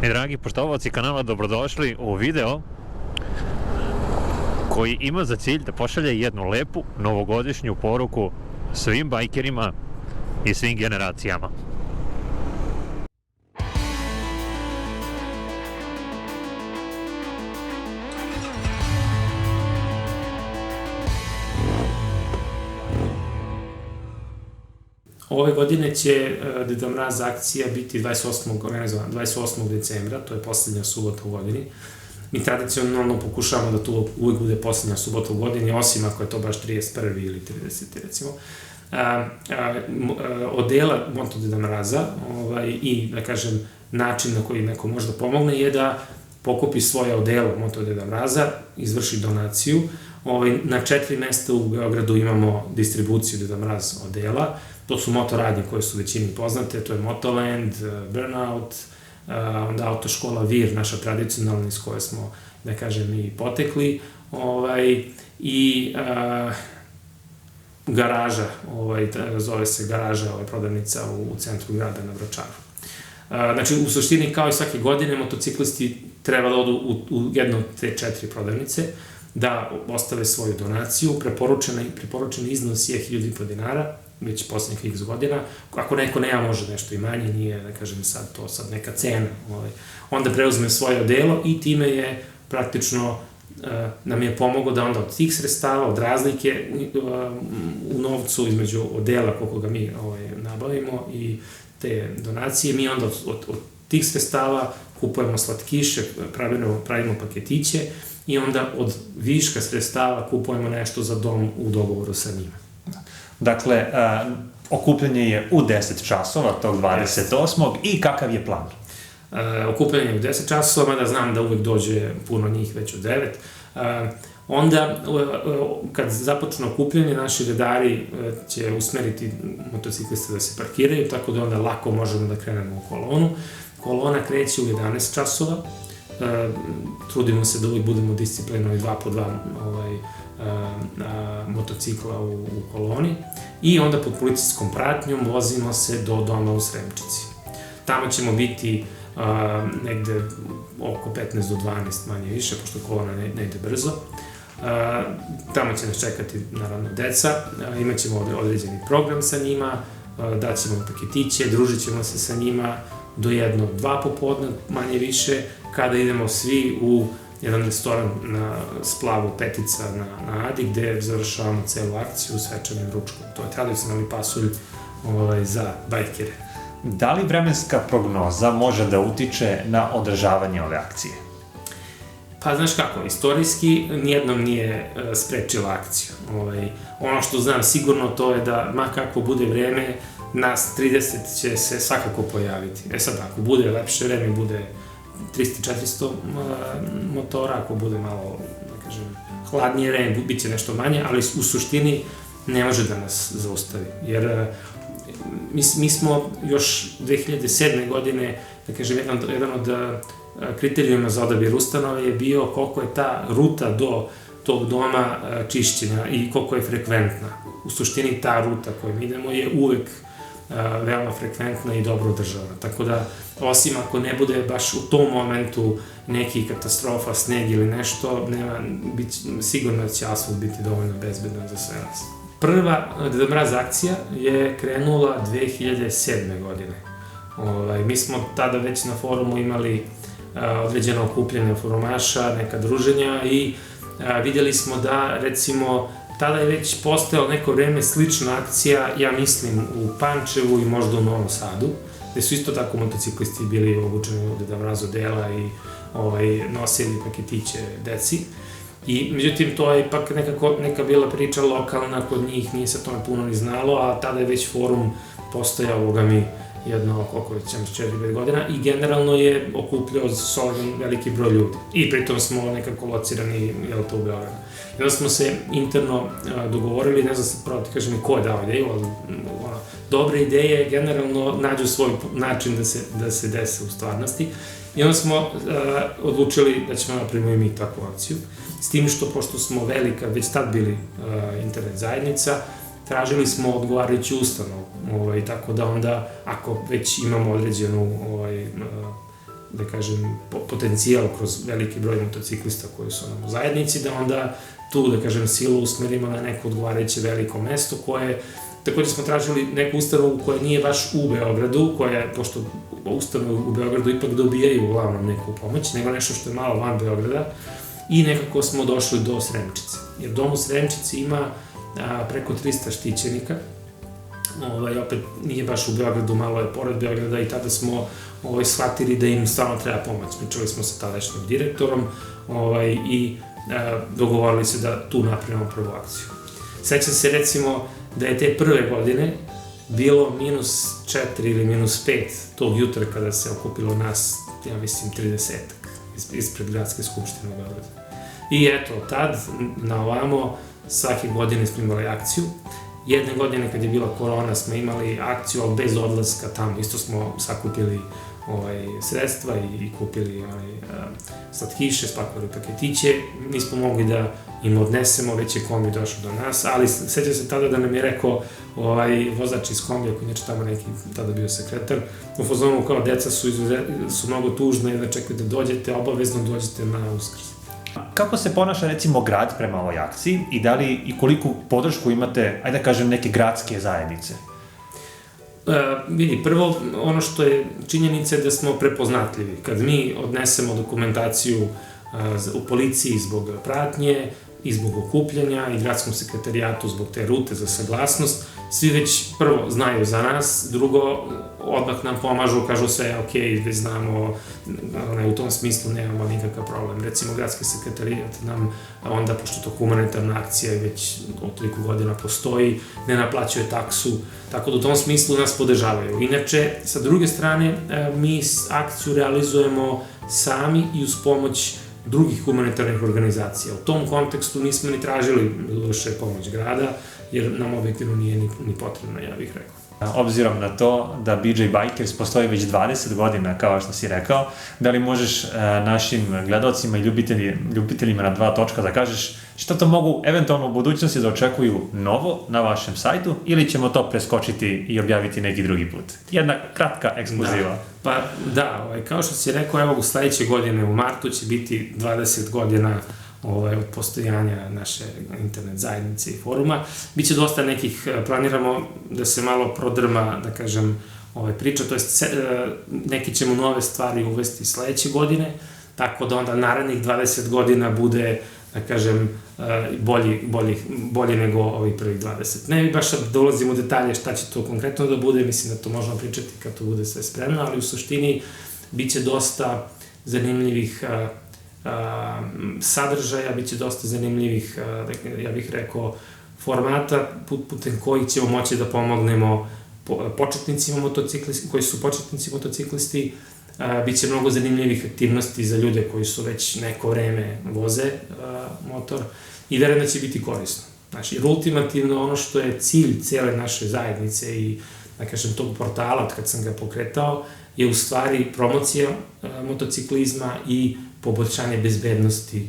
I dragi poštovaoci kanala, dobrodošli u video koji ima za cilj da pošalje jednu lepu novogodišnju poruku svim bajkerima i svim generacijama. Ove godine će Deda Mraz akcija biti 28. decembra, to je poslednja subota u godini. Mi tradicionalno pokušavamo da to uvijek bude poslednja subota u godini, osim ako je to baš 31. ili 30. recimo. Odela Moto Deda Mraza i, da kažem, način na koji neko može da pomogne je da pokupi svoje odelo Moto Deda Mraza, izvrši donaciju. Na 4 mesta u Beogradu imamo distribuciju Deda Mraz odela. To su motoradnje koje su većini poznate, to je Motoland, Burnout, onda autoškola Vir, naša tradicionalna iz koje smo, da kažem, i potekli, i garaža, zove se garaža, prodavnica u centru grada na Vračaru. Znači, u suštini, kao i svake godine, motociklisti treba da odu u jednu od te 4 prodavnice, da ostave svoju donaciju, preporučeni iznos je 1.500 dinara, već poslednjih x godina. Ako neko nema, može nešto i manje, nije, da kažem, sad neka cena. Onda preuzme svoje odelo i time je praktično nam je pomogao da onda od tih sredstava, od razlike u novcu između odela koliko ga mi nabavimo i te donacije, mi onda od tih sredstava kupujemo slatkiše, pravimo paketiće i onda od viška sredstava kupujemo nešto za dom u dogovoru sa njima. Dakle, okupljanje je u 10 časova, tog 28. I kakav je plan? Okupljanje je u 10 časova, mada znam da uvek dođe puno njih već u 9. Onda, kad započne okupljanje, naši redari će usmeriti motocikliste da se parkiraju, tako da onda lako možemo da krenemo u kolonu. Kolona kreće u 11 časova. Trudimo se da uvek budemo disciplinovani 2 po 2 motocikla u koloni i onda pod policijskom pratnjom vozimo se do doma u Sremčici. Tamo ćemo biti negde oko 15 do 12 manje više, pošto kolona ne ide brzo. Tamo će nas čekati, naravno, deca, imat ćemo određeni program sa njima, daćemo paketiće, družit ćemo se sa njima do 1-2 popodne, manje više, kada idemo svi u jedan restoran na splavu Petica na Adi, gde završavamo celu akciju svečanim ručkom. To je tradicionalni pasulj za bajkere. Da li vremenska prognoza može da utiče na održavanje ove akcije? Pa, znaš kako, istorijski nijednom nije sprečila akciju. Ono što znam sigurno to je da, ma kako bude vreme, nas 30 će se svakako pojaviti. Sad, ako bude lepše vreme, bude 300-400 motora, ako bude malo, da kažem, hladnije vreme, bit će nešto manje, ali u suštini ne može da nas zaustavi. Jer mi smo još 2007. godine, da kažem, jedan od kriterijuma za odabir ustanove je bio koliko je ta ruta do tog doma čišćenja i koliko je frekventna. U suštini ta ruta kojom idemo je uvek veoma frekventna i dobro održavana. Tako da, osim ako ne bude baš u tom momentu neki katastrofa, sneg ili nešto, sigurno da će asfalt biti dovoljno bezbedan za sve nas. Prva Deda Mraz akcija je krenula 2007. godine. Mi smo tada već na forumu imali određeno okupljanje forumaša, neka druženja i vidjeli smo da, recimo, tada je već postojala neko vreme slična akcija, ja mislim, u Pančevu i možda u Novom Sadu, gde su isto tako motociklisti bili obučeni u Deda Mraz odela i nosili paketiće deci. Međutim, to je ipak neka bila priča lokalna, kod njih nije se tome puno ni znalo, a tada je već forum postojao, jedno, koliko ćemo 4-5 godina, i generalno je okupljao solidan veliki broj ljudi. I pritom smo nekako locirani, u Beogradu. I onda smo se interno dogovorili, ne znam se pravo ti kažem i ko je dao ideju, ali dobre ideje generalno nađu svoj način da se dese u stvarnosti. I onda smo odlučili da ćemo napravimo i mi takvu akciju. S tim što, pošto smo velika, već tad bili internet zajednica, tražili smo odgovarajuću ustanovu, tako da onda, ako već imamo određenu da kažem, potencijal kroz veliki broj motociklista koji su nam u zajednici, da onda tu, da kažem, silu usmerimo na neko odgovarajuće veliko mesto koje, takođe smo tražili neku ustanovu koja nije baš u Beogradu, koja, pošto ustanove u Beogradu ipak dobijaju uglavnom neku pomoć, nego nešto što je malo van Beograda, i nekako smo došli do Sremčice. Jer dom u Sremčici ima preko 300 štićenika, opet nije baš u Beogradu, malo je pored Beograda, i tada smo shvatili da im stvarno treba pomoć. Pričali smo sa tadašnjim direktorom i dogovorili se da tu napravimo prvu akciju. Sećam se recimo da je te prve godine bilo -4 ili -5 tog jutra kada se okupilo nas, ja mislim, 30-ak ispred Gradske skupštine u Beogradu. I eto, tad, na ovamo, svake godine smo imali akciju. Jedne godine kad je bila korona smo imali akciju, ali bez odlaska tamo. Isto smo sakupili sredstva i kupili slatkiše, spakovali paketiće. Nismo mogli da im odnesemo, već je kombi došao do nas, ali sećam se tada da nam je rekao vozač iz kombija, koji neče tamo neki, tada bio sekretar, u fazonu kao deca su mnogo tužne, da čekaju da dođete, obavezno dođete na Uskrs. Kako se ponaša, recimo, grad prema ovoj akciji i da li i koliku podršku imate, ajde da kažem, neke gradske zajednice? Vidi, prvo, ono što je činjenica je da smo prepoznatljivi. Kad mi odnesemo dokumentaciju u policiji zbog pratnje i zbog okupljanja i gradskom sekreterijatu zbog te rute za saglasnost, svi već prvo znaju za nas, drugo, odmah nam pomažu, kažu sve je okej, već znamo, u tom smislu nemamo nikakav problem. Recimo, gradski sekretarijat nam onda, pošto to humanitarna akcija i već od toliko godina postoji, ne naplaćuje taksu, tako da u tom smislu nas podržavaju. Inače, sa druge strane, mi akciju realizujemo sami i uz pomoć drugih humanitarnih organizacija. U tom kontekstu nismo ni tražili duše pomoć grada, jer nam objektivno nije ni potrebno, ja bih rekao. Obzirom na to da BJ Bikers postoji već 20 godina, kao što si rekao, da li možeš našim gledalcima i ljubiteljima na Dva točka da kažeš što to mogu eventualno u budućnosti da očekuju novo na vašem sajtu, ili ćemo to preskočiti i objaviti neki drugi put? Jedna kratka ekskluziva. Pa da, kao što si rekao, evo sledeće godine u martu će biti 20 godina od postojanja naše internet zajednice i foruma. Biće dosta nekih, planiramo da se malo prodrma, da kažem, priča, to jest neki ćemo nove stvari uvesti sledeće godine, tako da onda narednih 20 godina bude, da kažem, bolje nego ovih prvih 20. Ne bi baš da ulazimo u detalje šta će to konkretno da bude, mislim da to možemo pričati kad to bude sve spremno, ali u suštini biće dosta zanimljivih sadržaja, bit će dosta zanimljivih, ja bih rekao, formata putem kojih ćemo moći da pomognemo početnicima motociklisti, koji su početnici motociklisti. Bit će mnogo zanimljivih aktivnosti za ljude koji su već neko vreme voze motor i verujem da će biti korisno. Znači, jer ultimativno ono što je cilj cele naše zajednice i, da kažem, tog portala, od kad sam ga pokretao, je u stvari promocija motociklizma i poboljšanje bezbednosti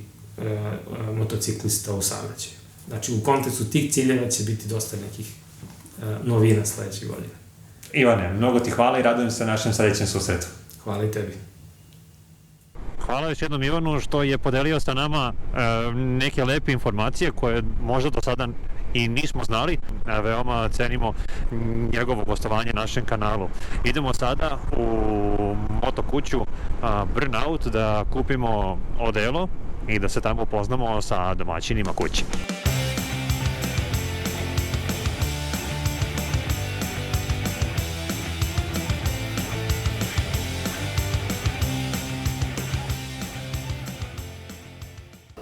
motociklista u saobraćaju. Znači, u kontekstu tih ciljeva će biti dosta nekih novina sledeće godine. Ivane, mnogo ti hvala i radujem se našem sledećem susretu. Hvala i tebi. Hvala još jednom Ivanu što je podelio sa nama neke lepe informacije koje možda do sada i nismo znali. Veoma cenimo njegovo gostovanje našem kanalu. Idemo sada u motokuću Burnout da kupimo odelo i da se tamo upoznamo sa domaćinima kuće.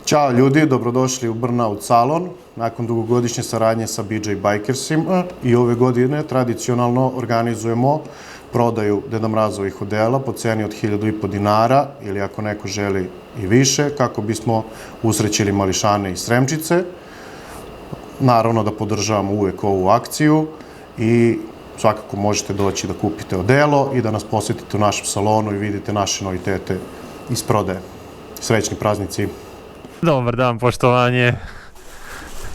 Ćao ljudi, dobrodošli u Burnout salon. Nakon dugogodišnje saradnje sa BJ Bikersima i ove godine tradicionalno organizujemo prodaju Deda Mrazovih odela po ceni od 1.500 dinara ili ako neko želi i više, kako bismo usrećili mališane iz Sremčice. Naravno da podržavamo uvek ovu akciju i svakako možete doći da kupite odelo i da nas posetite u našem salonu i vidite naše novitete iz prodaje. Srećni praznici! Dobar dan, poštovanje.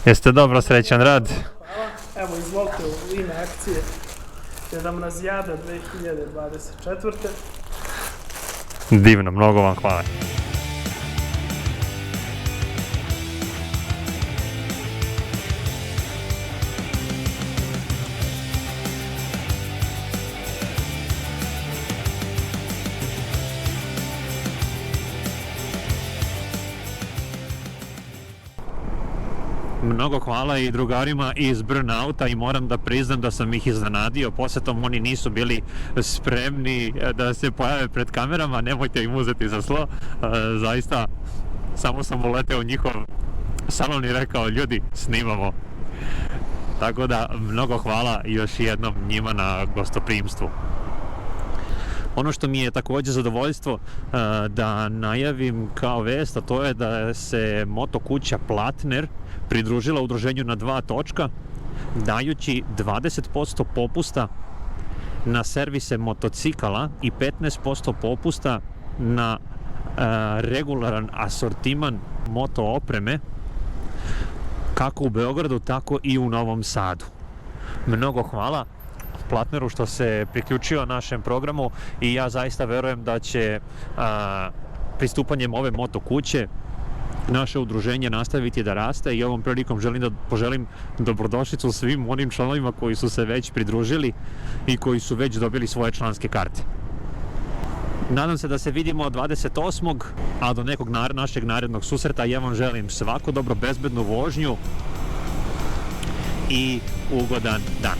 Jeste dobro, srećan rad? Hvala. Evo, izvolite u ime akcije Deda Mrazijada 2024. Divno, mnogo vam hvala. Mnogo hvala i drugarima iz Burnouta i moram da priznam da sam ih iznenadio. Posletom oni nisu bili spremni da se pojave pred kamerama, nemojte im uzeti za zlo. Zaista, samo sam uleteo u njihov salon i rekao, ljudi, snimamo. Tako da, mnogo hvala još jednom njima na gostoprimstvu. Ono što mi je takođe zadovoljstvo da najavim kao vest, a to je da se moto kuća Platner pridružila udruženju na 2 točka, dajući 20% popusta na servise motocikala i 15% popusta na regularan asortiman moto opreme, kako u Beogradu, tako i u Novom Sadu. Mnogo hvala Platneru što se priključio našem programu i ja zaista verujem da će pristupanjem ove moto kuće naše udruženje nastaviti da raste i ovom prilikom želim da poželim dobrodošlicu svim onim članovima koji su se već pridružili i koji su već dobili svoje članske karte. Nadam se da se vidimo 28. a do nekog našeg narednog susreta ja vam želim svako dobro, bezbednu vožnju i ugodan dan.